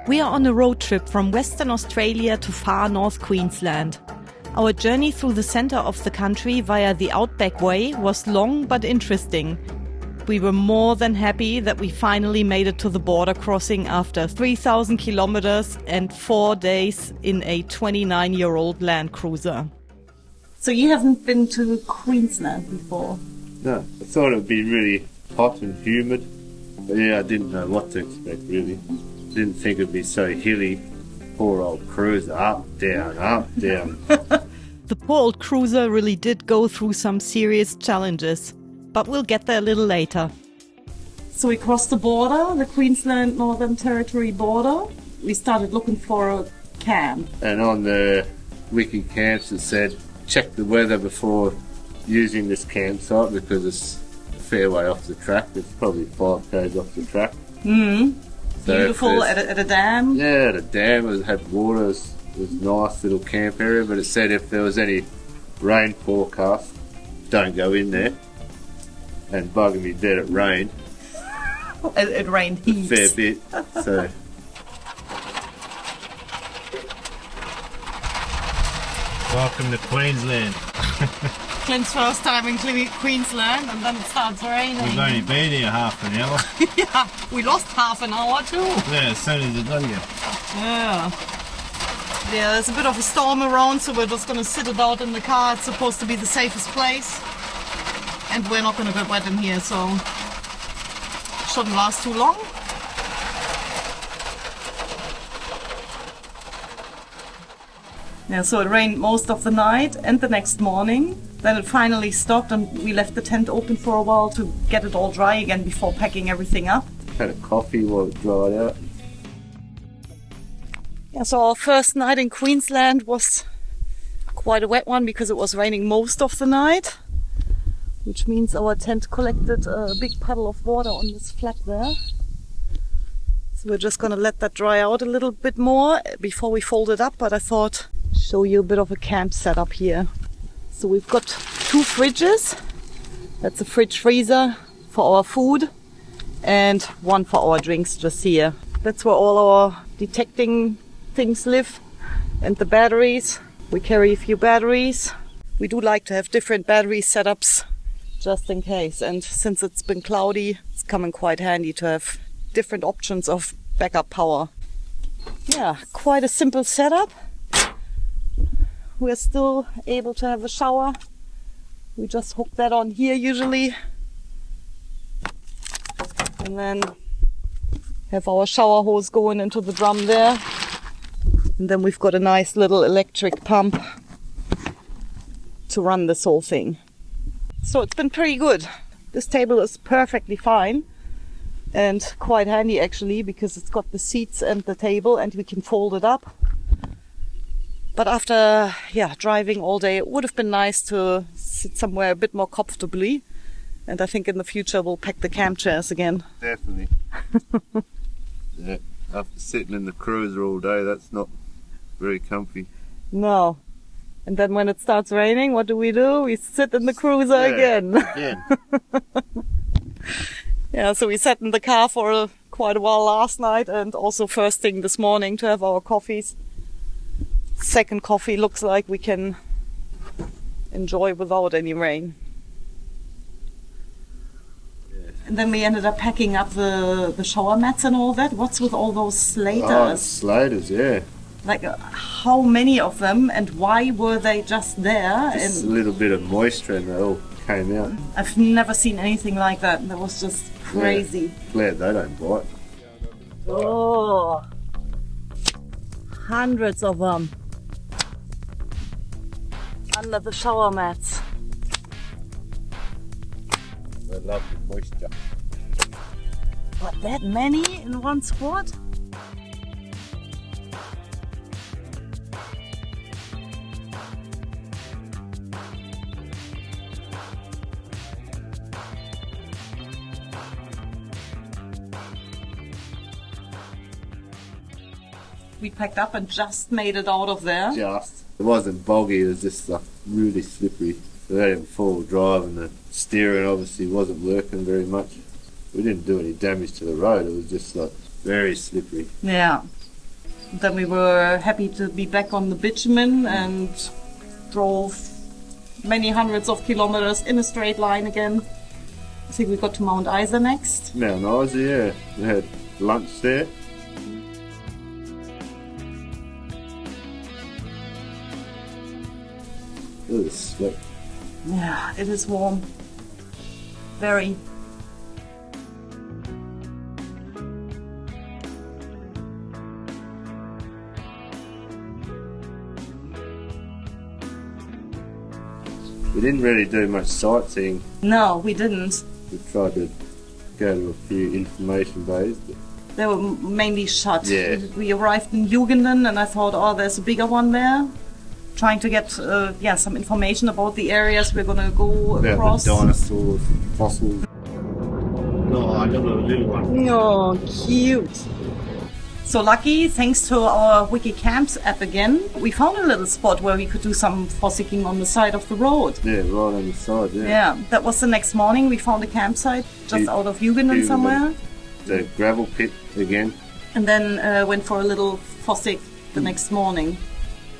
We are on a road trip from Western Australia to far north Queensland. Our journey through the centre of the country via the Outback Way was long but interesting. We were more than happy that we finally made it to the border crossing after 3,000 kilometers and 4 days in a 29-year-old Landcruiser. So you haven't been to Queensland before? No, I thought it would be really hot and humid. But yeah, I didn't know what to expect really. Didn't think it'd be so hilly. Poor old cruiser, up, down, up, down. The poor old cruiser really did go through some serious challenges, but we'll get there a little later. So we crossed the border, the Queensland Northern Territory border. We started looking for a camp. And on the wiki camps it said, check the weather before using this campsite because it's a fair way off the track. It's probably 5 k's off the track. So beautiful at a dam. Yeah, at a dam. It had water. It was a nice little camp area, but it said if there was any rain forecast, don't go in there. And bugging me dead, it rained. It rained heaps. A fair bit. So. Welcome to Queensland. Clint's first time in Queensland, and then it starts raining. We've only been here half an hour. Yeah, we lost half an hour too. Yeah, as soon as it got here. Yeah, there's a bit of a storm around, so we're just going to sit it out in the car. It's supposed to be the safest place. And we're not going to get wet in here, so shouldn't last too long. Yeah, so it rained most of the night and the next morning. Then it finally stopped and we left the tent open for a while to get it all dry again before packing everything up. Had a coffee while it dried out. Yeah, so our first night in Queensland was quite a wet one because it was raining most of the night. Which means our tent collected a big puddle of water on this flat there. So we're just going to let that dry out a little bit more before we fold it up, but I thought show you a bit of a camp setup here. So we've got 2 fridges. That's a fridge freezer for our food and one for our drinks just here. That's where all our detecting things live and the batteries. We carry a few batteries. We do like to have different battery setups just in case, and since it's been cloudy, it's coming quite handy to have different options of backup power. Yeah, quite a simple setup. We're still able to have a shower. We just hook that on here usually, and then have our shower hose going into the drum there, and then we've got a nice little electric pump to run this whole thing. So it's been pretty good. This table is perfectly fine and quite handy actually because it's got the seats and the table and we can fold it up. But after driving all day, it would have been nice to sit somewhere a bit more comfortably. And I think in the future we'll pack the camp chairs again. Definitely. Yeah, after sitting in the cruiser all day, that's not very comfy. No. And then when it starts raining, what do? We sit in the cruiser again. Yeah, so we sat in the car for quite a while last night and also first thing this morning to have our coffees. Second coffee looks like we can enjoy without any rain. Yeah. And then we ended up packing up the shower mats and all that. What's with all those slaters? Oh, slaters, yeah. Like how many of them and why were they just there? Just a little bit of moisture and they all came out. I've never seen anything like that. That was just crazy. Yeah. Glad they don't bite. Oh, hundreds of them under the shower mats. They love the moisture. What, that many in one spot? We packed up and just made it out of there. Just. It wasn't boggy, it was just like really slippery. So they didn't full drive and the steering obviously wasn't working very much. We didn't do any damage to the road, it was just like very slippery. Yeah. Then we were happy to be back on the bitumen and drove many hundreds of kilometers in a straight line again. I think we got to Mount Isa next. Mount Isa, yeah. We had lunch there. It was sweat. Yeah, it is warm. Very. We didn't really do much sightseeing. No, we didn't. We tried to go to a few information bays, but They were mainly shut. Yeah. We arrived in Jugenden and I thought, oh, there's a bigger one there. Trying to get some information about the areas we're going to go about across. the dinosaurs, fossils. No, I got a little one. Oh, cute. So lucky, thanks to our Wiki Camps app again, we found a little spot where we could do some fossicking on the side of the road. Yeah, right on the side, yeah. Yeah, that was the next morning. We found a campsite just out of Jugenden somewhere. The gravel pit again. And then went for a little fossick the next morning.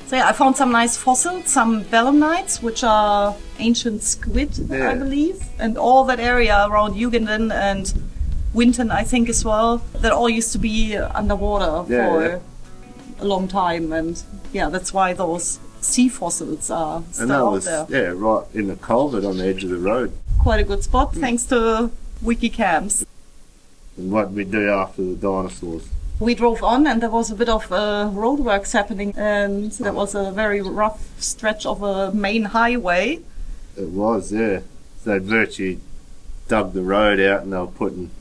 So yeah, I found some nice fossils, some belemnites, which are ancient squid, I believe. And all that area around Jugenden and Winton, I think, as well. That all used to be underwater for a long time. And yeah, that's why those sea fossils are still out there. Yeah, right in the culvert on the edge of the road. Quite a good spot, thanks to Wiki Camps. And what we do after the dinosaurs. We drove on and there was a bit of roadworks happening, and that was a very rough stretch of a main highway. It was, yeah. So they virtually dug the road out and they were putting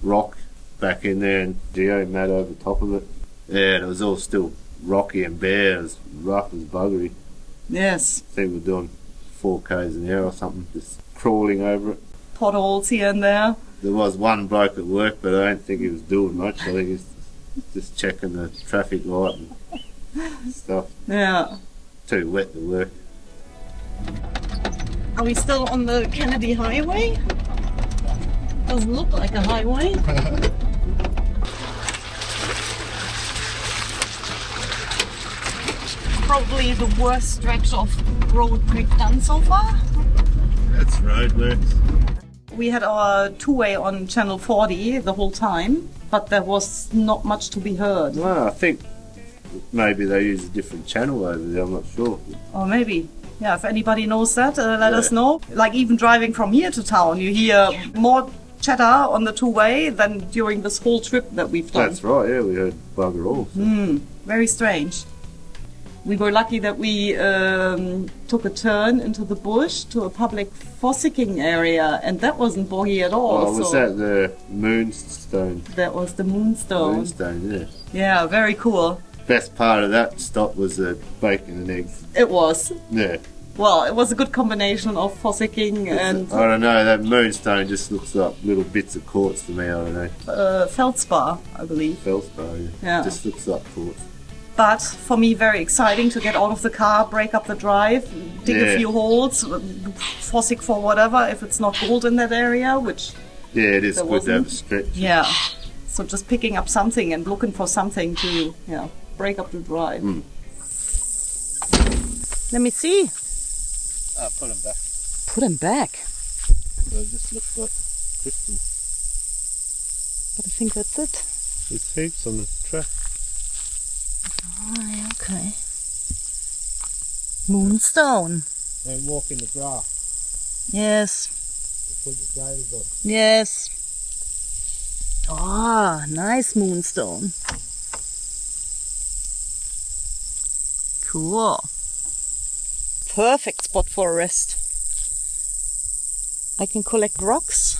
rock back in there and geomat over top of it. Yeah, and it was all still rocky and bare. It was rough as buggery. Yes. I think we're doing 4 k's an hour or something, just crawling over it. Potholes here and there. There was one bloke at work, but I don't think he was doing much. I think he's just checking the traffic light and stuff. Yeah. Too wet to work. Are we still on the Kennedy Highway? Doesn't look like a highway. Probably the worst stretch of road we've done so far. That's roadworks. We had our two-way on channel 40 the whole time, but there was not much to be heard. Well, I think maybe they use a different channel over there, I'm not sure. Or maybe. Yeah, if anybody knows that, let us know. Like even driving from here to town, you hear more chatter on the two-way than during this whole trip that we've done. That's right, yeah, we heard bugger all. Very strange. We were lucky that we took a turn into the bush to a public fossicking area, and that wasn't boggy at all. Oh, was that the moonstone? That was the moonstone. Moonstone, yeah. Yeah, very cool. Best part of that stop was the bacon and eggs. It was. Yeah. Well, it was a good combination of fossicking and... I don't know, that moonstone just looks like little bits of quartz to me, I don't know. Feldspar, I believe. Feldspar, yeah. Just looks like quartz. But for me, very exciting to get out of the car, break up the drive, dig a few holes, fossick for whatever, if it's not gold in that area, which... Yeah, it is good to have a stretch. Yeah. So just picking up something and looking for something to, break up the drive. Let me see. Put them back. Put them back? Well, it just looks like crystal. But I think that's it. There's heaps on the track. Oh, okay. Moonstone. They walk in the grass. Yes. They put the gators on. Yes. Ah, nice moonstone. Cool. Perfect spot for a rest. I can collect rocks,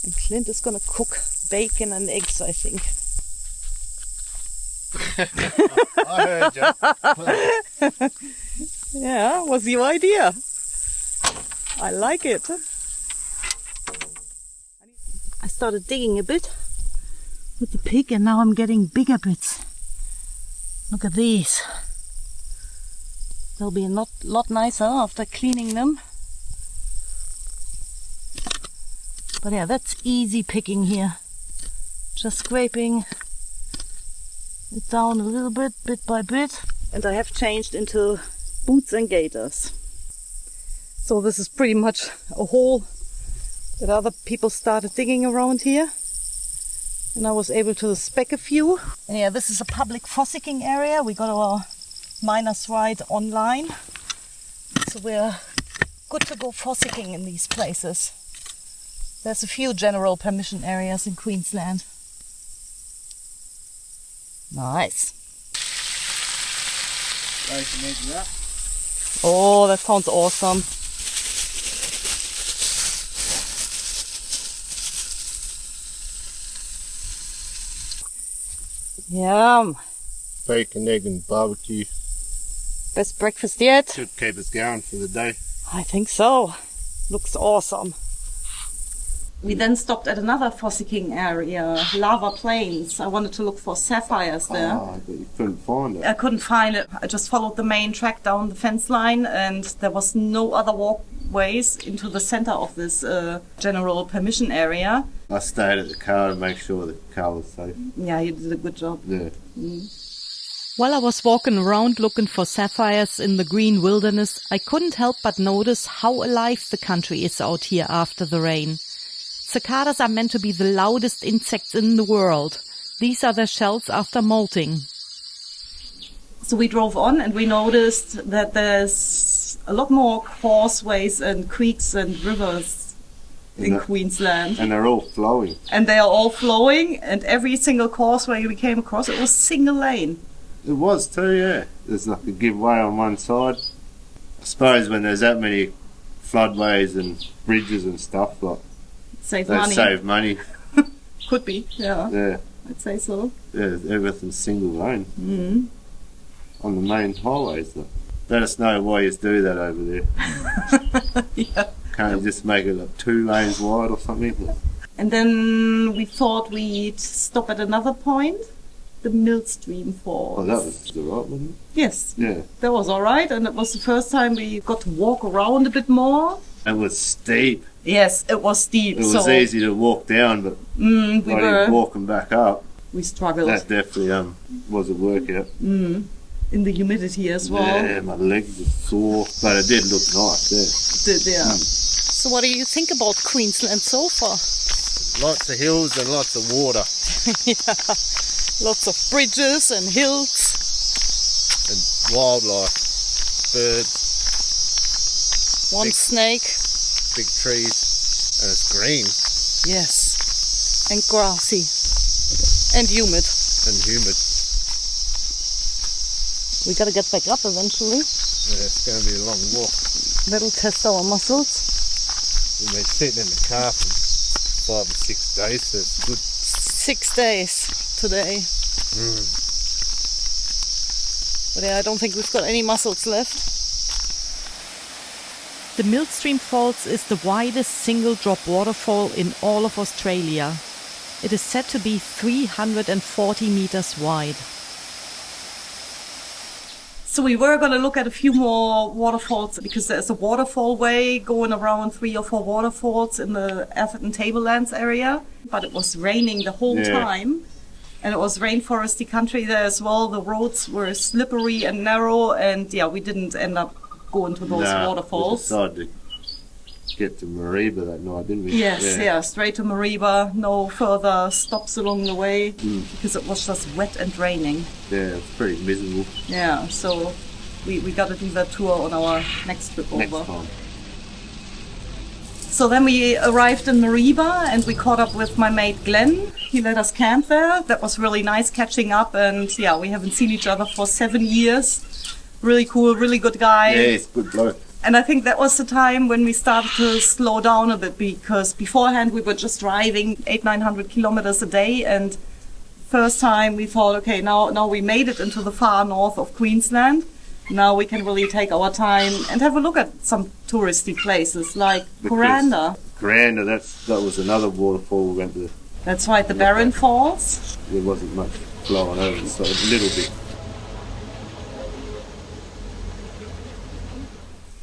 and Clint is gonna cook bacon and eggs, I think. I heard you. Yeah, was your idea. I like it. I started digging a bit with the pig, and now I'm getting bigger bits. Look at these. They'll be a lot nicer after cleaning them. But yeah, that's easy picking here. Just scraping it down a little bit by bit. And I have changed into boots and gaiters. So this is pretty much a hole that other people started digging around here. And I was able to spec a few. And yeah, this is a public fossicking area. We got our miner's right online. So we're good to go fossicking in these places. There's a few general permission areas in Queensland. Nice. Oh, that sounds awesome. Yum. Bacon, egg and barbecue. Best breakfast yet? Should keep us going for the day. I think so. Looks awesome. We then stopped at another fossicking area, lava plains. I wanted to look for sapphires there. Oh, but you couldn't find it. I couldn't find it. I just followed the main track down the fence line, and there was no other walkways into the center of this general permission area. I stayed at the car to make sure the car was safe. Yeah, you did a good job. Yeah. While I was walking around looking for sapphires in the green wilderness, I couldn't help but notice how alive the country is out here after the rain. Cicadas are meant to be the loudest insects in the world. These are their shells after molting. So we drove on and we noticed that there's a lot more causeways and creeks and rivers in Queensland. And they're all flowing. And they are all flowing, and every single causeway we came across, it was single lane. It was too, yeah. There's like a giveaway on one side. I suppose when there's that many floodways and bridges and stuff, like Save they money. save money. Could be, yeah. Yeah. I'd say so. Yeah, everything's single lane. Mm. On the main highways, though. Let us know why you do that over there. Yeah. Can't you just make it like 2 lanes wide or something? And then we thought we'd stop at another point, the Millstream Falls. Oh, that was the right one? Yes. Yeah. That was all right, and it was the first time we got to walk around a bit more. It was steep. Yes, it was steep. It was easy to walk down, but walking back up, we struggled. that definitely was a workout. In the humidity as well. Yeah, my legs were sore, but it did look nice. Yeah. Did, yeah. So what do you think about Queensland so far? Lots of hills and lots of water. Yeah. Lots of bridges and hills. And wildlife, birds, One Big- snake. big trees, and it's green Yes. And grassy. And humid. and humid. We gotta get back up eventually. Yeah, it's going to be a long walk. That'll test our muscles. We've been sitting in the car for 5 or 6 days, so it's good. 6 days today. But yeah, I don't think we've got any muscles left. The Millstream Falls is the widest single drop waterfall in all of Australia. It is said to be 340 meters wide. So we were going to look at a few more waterfalls because there's a waterfall way going around 3 or 4 waterfalls in the Atherton Tablelands area. But it was raining the whole time. And it was rainforesty country there as well. The roads were slippery and narrow, and yeah, we didn't end up going to those waterfalls. We decided to get to Mariba that night, didn't we? Yes, yeah, straight to Mariba, no further stops along the way because it was just wet and raining. Yeah, it was pretty miserable. Yeah, so we got to do that tour on our next trip over. Next time. So then we arrived in Mariba and we caught up with my mate Glenn. He let us camp there. That was really nice catching up, and yeah, we haven't seen each other for 7 years. Really cool, really good guy. Yeah, he's a good bloke. And I think that was the time when we started to slow down a bit, because beforehand we were just driving 800-900 kilometers a day, and first time we thought, okay, now we made it into the far north of Queensland. Now we can really take our time and have a look at some touristy places like Kuranda. Kuranda, that was another waterfall we went to. That's right, the Barron Falls. There wasn't much flowing over, so a little bit.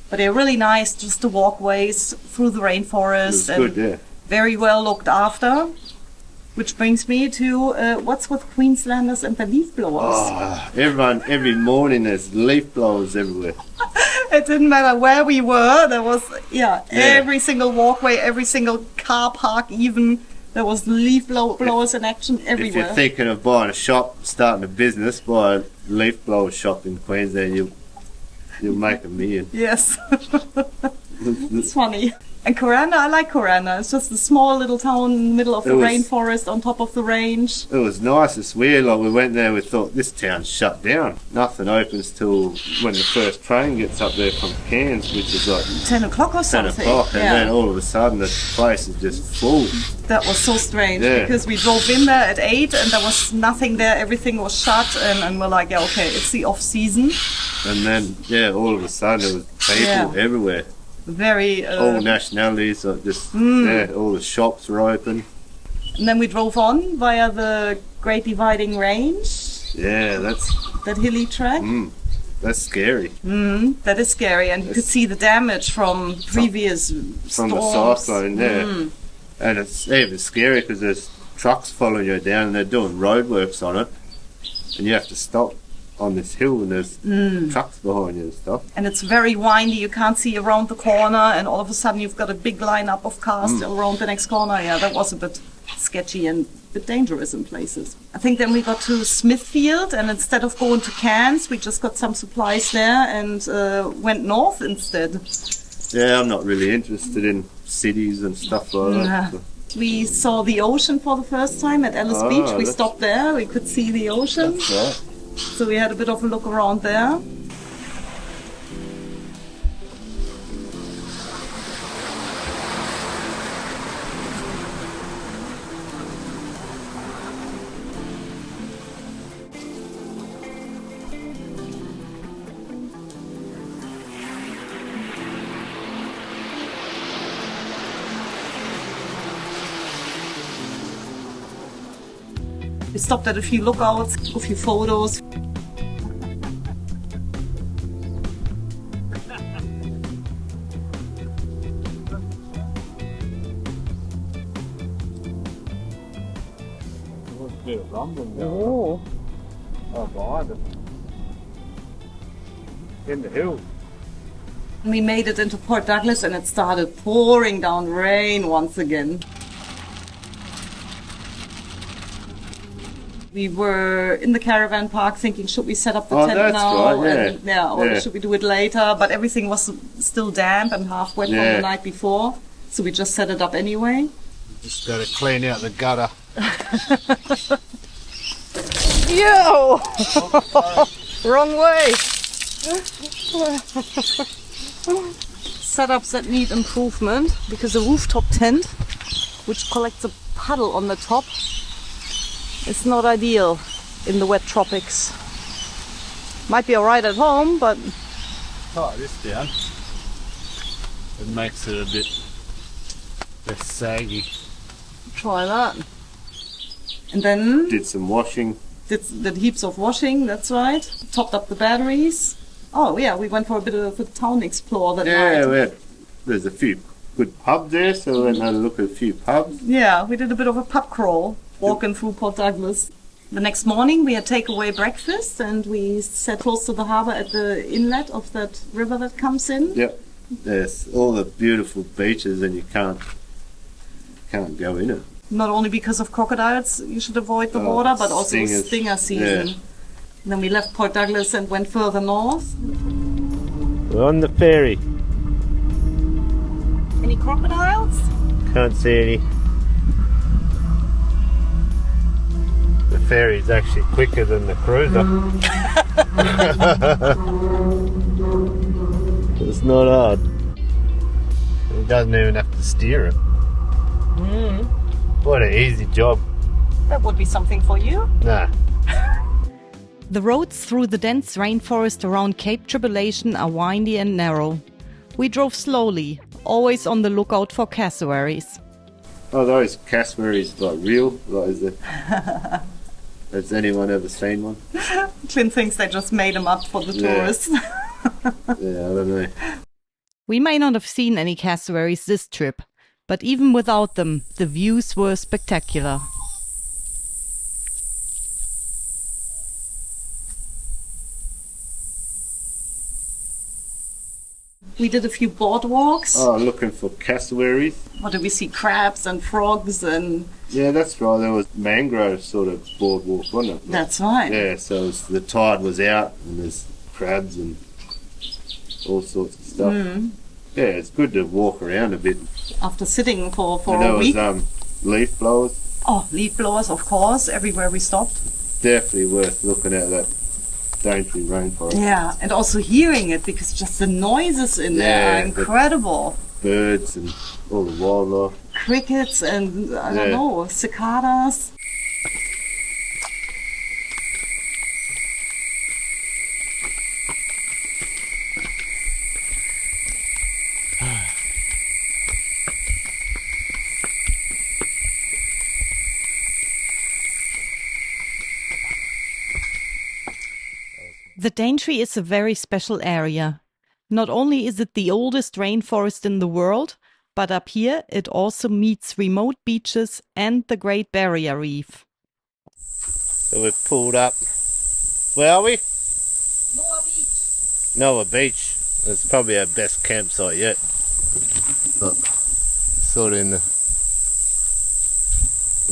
But they're really nice, just the walkways through the rainforest. It was good, yeah. Very well looked after. Which brings me to what's with Queenslanders and the leaf blowers? Oh, every morning there's leaf blowers everywhere. It didn't matter where we were. There was, every single walkway, every single car park even. There was leaf blowers in action everywhere. If you're thinking of buying a shop, starting a business, buy a leaf blower shop in Queensland, you'll make $1 million. Yes. It's funny. And Kuranda, I like Kuranda. It's just a small little town in the middle of the rainforest on top of the range. It was nice. It's weird. Like we went there, we thought this town's shut down. Nothing opens till when the first train gets up there from Cairns, which is like 10 o'clock or something. 10 o'clock, and then all of a sudden the place is just full. That was so strange because we drove in there at 8 and there was nothing there. Everything was shut, and we're like, okay, it's the off season. And then, all of a sudden there was people everywhere. Very all nationalities, all the shops were open. And then we drove on via the Great Dividing Range. Yeah, that hilly track. That's scary. That is scary, and you could see the damage from previous from the cyclone. And it's even scary because there's trucks following you down and they're doing roadworks on it, and you have to stop on this hill and there's trucks behind you and stuff. And it's very windy, you can't see around the corner, and all of a sudden you've got a big lineup of cars still around the next corner. Yeah, that was a bit sketchy and a bit dangerous in places. I think then we got to Smithfield, and instead of going to Cairns, we just got some supplies there and went north instead. Yeah, I'm not really interested in cities and stuff like that. So. We saw the ocean for the first time at Ellis Beach. We stopped there, we could see the ocean. That's right. So we had a bit of a look around there. We stopped at a few lookouts, a few photos. Bit of rumbling going on. Oh, behind it. In the hills. We made it into Port Douglas and it started pouring down rain once again. We were in the caravan park thinking, should we set up the tent now? Right, or should we do it later? But everything was still damp and half wet from the night before. So we just set it up anyway. Just got to clean out the gutter. Yo! Wrong way! Setups that need improvement because the rooftop tent, which collects a puddle on the top, is not ideal in the wet tropics. Might be alright at home, but... Tie this down. It makes it a bit less saggy. Try that. And then... Did some washing. Did heaps of washing, that's right. Topped up the batteries. Oh yeah, we went for a bit of a town explore that night. Yeah, there's a few good pubs there, so we went and had a look at a few pubs. Yeah, we did a bit of a pub crawl, walking through Port Douglas. The next morning we had takeaway breakfast and we sat close to the harbour at the inlet of that river that comes in. Yep. There's all the beautiful beaches and you can't go in it. Not only because of crocodiles, you should avoid the water, but also stinger season. Yeah. And then we left Port Douglas and went further north. We're on the ferry. Any crocodiles? Can't see any. The ferry's actually quicker than the cruiser. It's not hard. It doesn't even have to steer it. What an easy job. That would be something for you. Nah. The roads through the dense rainforest around Cape Tribulation are windy and narrow. We drove slowly, always on the lookout for cassowaries. Oh, those cassowaries, like real? Like, is it? Has anyone ever seen one? Clint thinks they just made them up for the tourists. Yeah, I don't know. We may not have seen any cassowaries this trip, but even without them, the views were spectacular. We did a few boardwalks. Oh, looking for cassowaries. What did we see? Crabs and frogs and... Yeah, that's right. There was mangrove sort of boardwalk, wasn't it? That's right. Yeah, so the tide was out and there's crabs and all sorts of stuff. Yeah, it's good to walk around a bit. After sitting for a week. There was leaf blowers. Oh, leaf blowers, of course, everywhere we stopped. Definitely worth looking at that Daintree Rainforest. Yeah, and also hearing it, because just the noises in there are incredible. Birds and all the wildlife. Crickets and, I don't know, cicadas. The Daintree is a very special area. Not only is it the oldest rainforest in the world, but up here it also meets remote beaches and the Great Barrier Reef. So we've pulled up. Where are we? Noah Beach. Noah Beach. It's probably our best campsite yet. But sort of in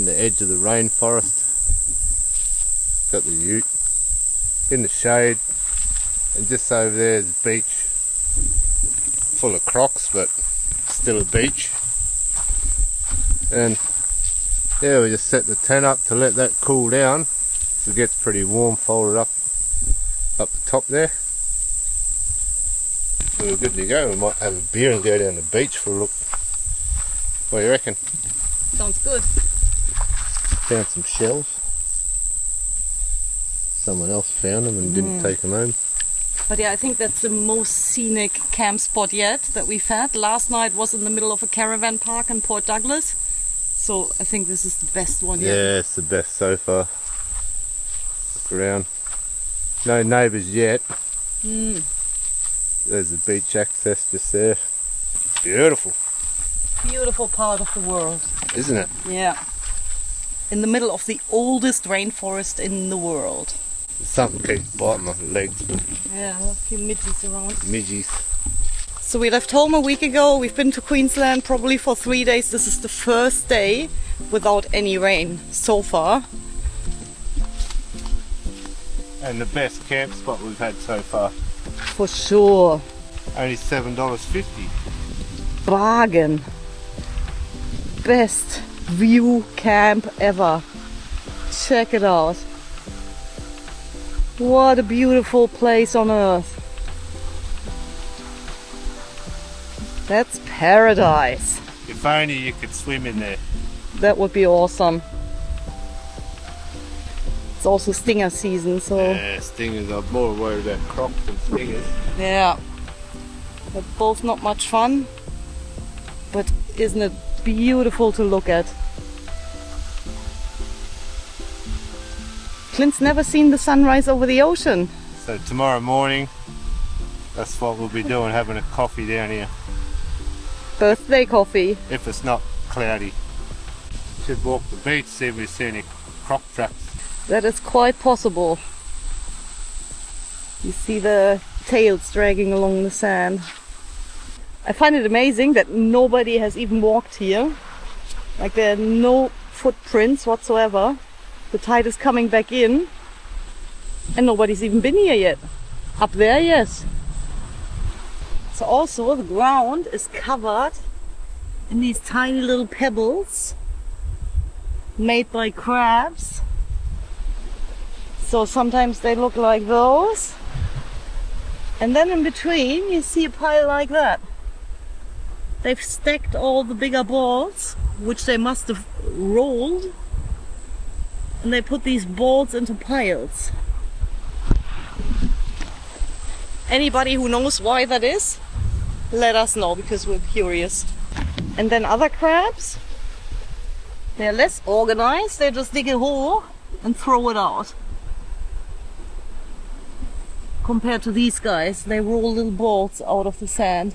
the edge of the rainforest. Got the ute in the shade, and just over there is a beach full of crocs, but still a beach. And yeah, we just set the tent up to let that cool down. It gets pretty warm folded up the top there. So we're good to go. We might have a beer and go down the beach for a look. What do you reckon? Sounds good. Found some shells. Someone else found them and didn't take them home. But yeah, I think that's the most scenic camp spot yet that we've had. Last night was in the middle of a caravan park in Port Douglas. So I think this is the best one yet. Yeah, it's the best so far. Look around. No neighbours yet. There's the beach access just there. Beautiful. Beautiful part of the world. Isn't it? Yeah. In the middle of the oldest rainforest in the world. Something keeps biting my legs. But yeah, a few midges around. Midgies. So we left home a week ago. We've been to Queensland probably for 3 days. This is the first day without any rain so far. And the best camp spot we've had so far. For sure. Only $7.50. Bargain. Best view camp ever. Check it out. What a beautiful place on earth. That's paradise. If only you could swim in there. That would be awesome. It's also stinger season, so... Yeah, stingers. I'm more worried about crocs than stingers. Yeah. They're both not much fun. But isn't it beautiful to look at? Clint's never seen the sunrise over the ocean. So tomorrow morning, that's what we'll be doing, having a coffee down here. Birthday coffee. If it's not cloudy. Should walk the beach, see if we see any croc tracks. That is quite possible. You see the tails dragging along the sand. I find it amazing that nobody has even walked here. Like there are no footprints whatsoever. The tide is coming back in and nobody's even been here yet. Up there, yes. So also the ground is covered in these tiny little pebbles made by crabs. So sometimes they look like those. And then in between you see a pile like that. They've stacked all the bigger balls, which they must have rolled. And they put these balls into piles. Anybody who knows why that is, let us know, because we're curious. And then other crabs, they're less organized. They just dig a hole and throw it out. Compared to these guys, they roll little balls out of the sand.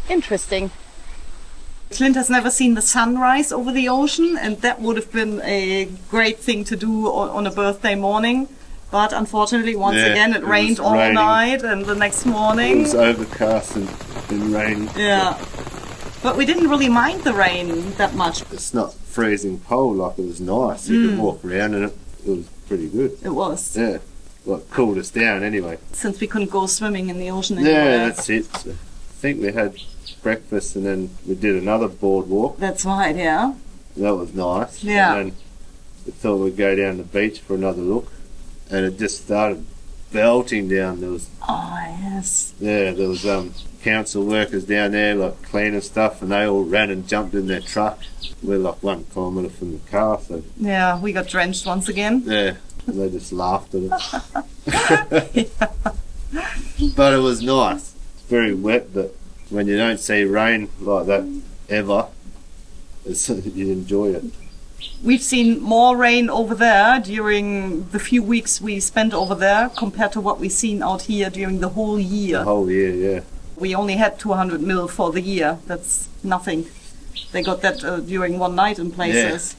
Interesting. Clint has never seen the sunrise over the ocean, and that would have been a great thing to do on a birthday morning. But unfortunately, once Yeah, again, it rained was all raining. night and the next morning. It was overcast and raining. Yeah. But we didn't really mind the rain that much. It's not freezing cold, like it was nice. You could walk around and it was pretty good. It was. Yeah. Well, it cooled us down anyway. Since we couldn't go swimming in the ocean anymore. Yeah, that's it. So I think we had breakfast and then we did another boardwalk. That's right, yeah. That was nice. Yeah. And then we thought we'd go down the beach for another look. And it just started belting down. There was council workers down there like cleaning stuff, and they all ran and jumped in their truck. We're like 1 kilometre from the car, so Yeah, we got drenched once again. yeah, and they just laughed at us. But it was nice. It's very wet, but when you don't see rain like that ever, you enjoy it. We've seen more rain over there during the few weeks we spent over there compared to what we've seen out here during the whole year. The whole year, yeah. We only had 200 mil for the year. That's nothing. They got that during one night in places.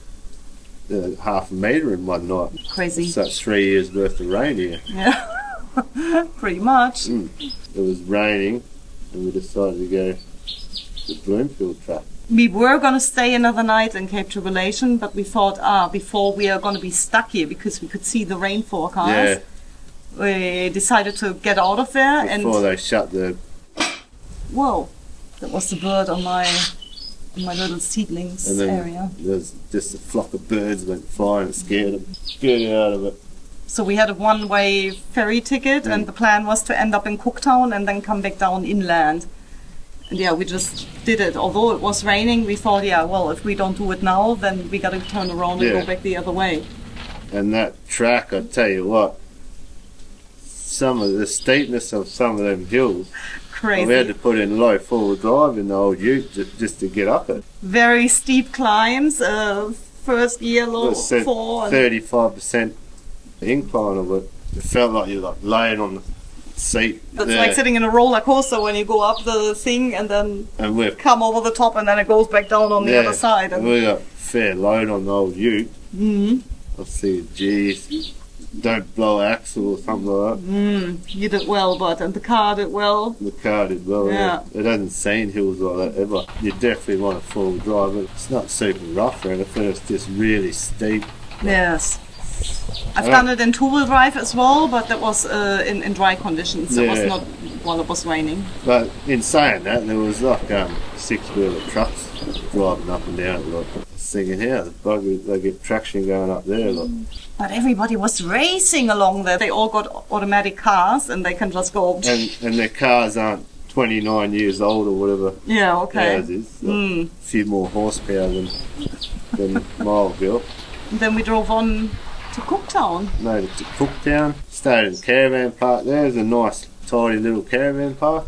Half a metre in one night. Crazy. So that's 3 years worth of rain here. Yeah, pretty much. It was raining and we decided to go to Bloomfield track. We were going to stay another night in Cape Tribulation, but we thought, before we are going to be stuck here because we could see the rain forecast, we decided to get out of there. Before they shut the... Whoa, that was the bird on my little seedlings And then area. there's just a flock of birds went flying and scared them. Get out of it. So we had a one-way ferry ticket, and the plan was to end up in Cooktown and then come back down inland. And yeah, we just did it. Although it was raining, we thought, yeah, well, if we don't do it now, then we got to turn around and go back the other way. And that track, I tell you what, some of the steepness of some of them hills, Crazy. we had to put in low four-wheel drive in the old ute just to get up it. Very steep climbs. First year, low It said 4. 35% incline of it. It felt like you're like laying on the seat. It's there. like sitting in a roller coaster when you go up the thing and then And we're come over the top and then it goes back down on the other side. And we got fair load on the old ute. I see, geez, don't blow an axle or something like that. You did well, and the car did well. The car did well. Yeah. It hasn't seen hills like that ever. You definitely want a four-wheel drive. It's not super rough or anything. It's just really steep. Yes. I've done it in two-wheel drive as well, but that was in dry conditions. It was not while it was raining. But in saying that, there was like 6-wheeler trucks driving up and down it, like singing here. They get traction going up there. Like. But everybody was racing along there. They all got automatic cars and they can just go. And their cars aren't 29 years old or whatever. Yeah, okay. Ours is. Like, a few more horsepower than Mileville. And then we drove on to Cooktown. Made it to Cooktown. Stayed in the caravan park there. There's a nice, tidy little caravan park.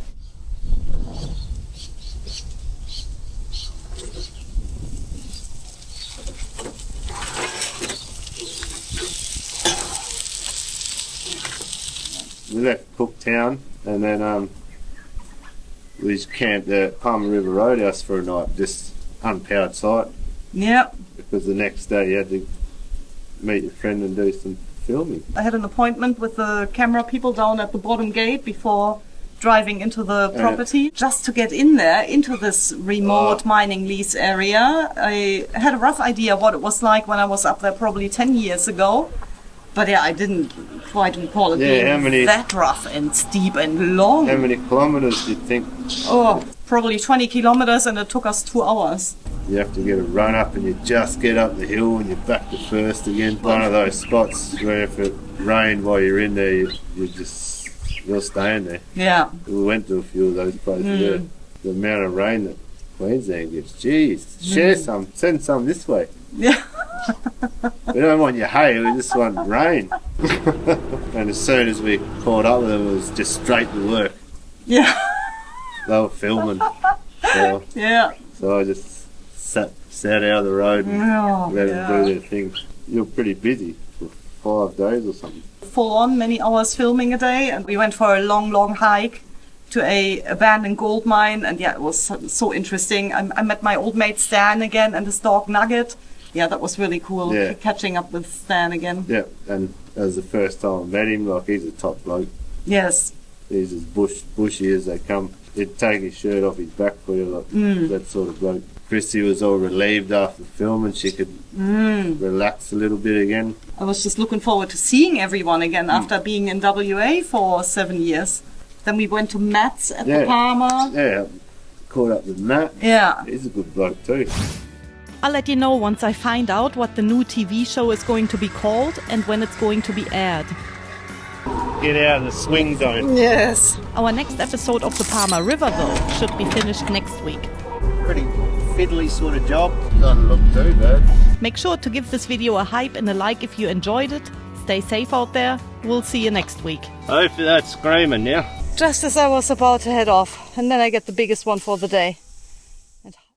We left Cooktown and then we just camped at Palmer River Roadhouse for a night, just unpowered site. Yep. Because the next day you had to meet your friend and do some filming. I had an appointment with the camera people down at the bottom gate before driving into the property. Just to get in there, into this remote mining lease area. I had a rough idea what it was like when I was up there probably 10 years ago. But yeah, I didn't quite recall it being that rough and steep and long. How many kilometres do you think? Oh, probably 20 kilometres, and it took us 2 hours. You have to get a run up and you just get up the hill and you're back to first again. One of those spots where if it rained while you're in there, you're staying there. Yeah. We went to a few of those places there. The amount of rain that Queensland gets, geez, share some, send some this way. Yeah. We don't want your hay, we just want rain. And as soon as we caught up with them, it was just straight to work. Yeah. They were filming. So I just sat out of the road and let them do their thing. You were pretty busy for 5 days or something. Full on, many hours filming a day, and we went for a long hike to a abandoned gold mine, and yeah, it was so interesting. I met my old mate Stan again and his dog Nugget. Yeah, that was really cool. Yeah. Catching up with Stan again. Yeah, and that was the first time I met him. Like, he's a top bloke. Yes. He's as bushy as they come. He'd take his shirt off his back for you, like that sort of bloke. Chrissy was all relieved after the film and she could relax a little bit again. I was just looking forward to seeing everyone again after being in WA for 7 years. Then we went to Matt's at the Palmer. Yeah, caught up with Matt. Yeah. He's a good bloke too. I'll let you know once I find out what the new TV show is going to be called and when it's going to be aired. Get out of the swing zone. Yes. Our next episode of the Palmer River, though, should be finished next week. Pretty fiddly sort of job. Doesn't look too bad. Make sure to give this video a hype and a like if you enjoyed it. Stay safe out there. We'll see you next week. Hopefully that's screaming now. Just as I was about to head off, and then I get the biggest one for the day.